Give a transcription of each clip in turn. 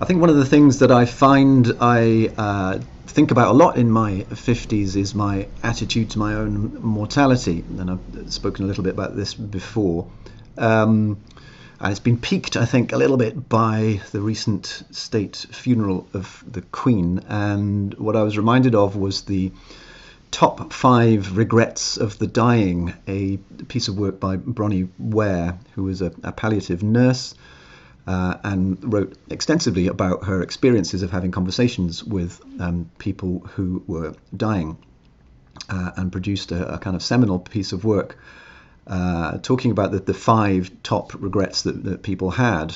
I think one of the things that I find I think about a lot in my 50s is my attitude to my own mortality. And I've spoken a little bit about this before. And it's been piqued, I think, a little bit by the recent state funeral of the Queen. And what I was reminded of was the top 5 regrets of the dying, a piece of work by Bronnie Ware, who was a palliative nurse, and wrote extensively about her experiences of having conversations with people who were dying, and produced a kind of seminal piece of work talking about the 5 top regrets that people had.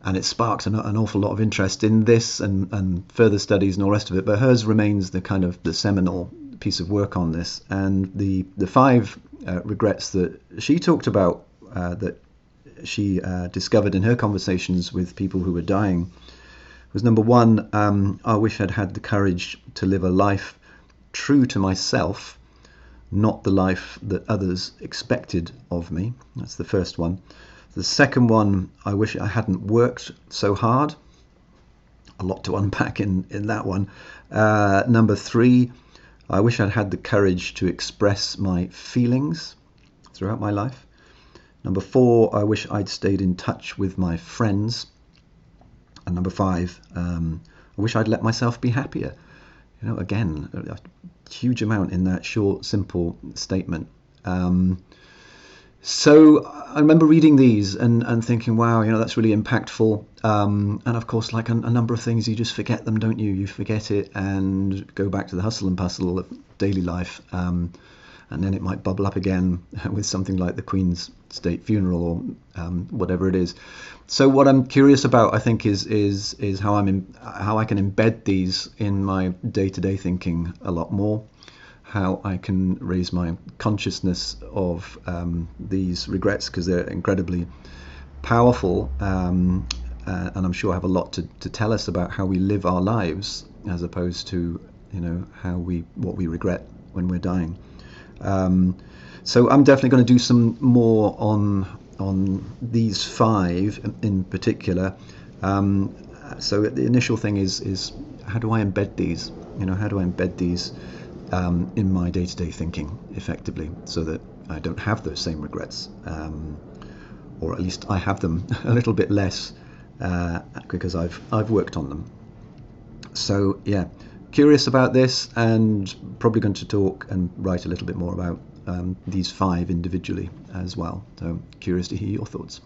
And it sparked an awful lot of interest in this and further studies and all the rest of it. But hers remains the kind of the seminal piece of work on this. And the 5 regrets that she talked about, that she discovered in her conversations with people who were dying, was number 1, I wish I'd had the courage to live a life true to myself, not the life that others expected of me. That's the first one. The second one, I wish I hadn't worked so hard. A lot to unpack in that one. Number 3, I wish I'd had the courage to express my feelings throughout my life. Number 4, I wish I'd stayed in touch with my friends. And number 5, I wish I'd let myself be happier. You know, again, a huge amount in that short, simple statement. So I remember reading these and thinking, wow, you know, that's really impactful. And of course, like a number of things, you just forget them, don't you? You forget it and go back to the hustle and bustle of daily life. And then it might bubble up again with something like the Queen's state funeral or whatever it is. So what I'm curious about, I think, is how I can embed these in my day-to-day thinking a lot more. How I can raise my consciousness of these regrets, because they're incredibly powerful, and I'm sure have a lot to tell us about how we live our lives, as opposed to, you know, what we regret when we're dying. So I'm definitely going to do some more on these 5 in particular. So the initial thing is how do I embed these? You know, how do I embed these in my day-to-day thinking effectively, so that I don't have those same regrets, or at least I have them a little bit less, because I've worked on them. So yeah, curious about this, and probably going to talk and write a little bit more about these 5 individually as well. So curious to hear your thoughts.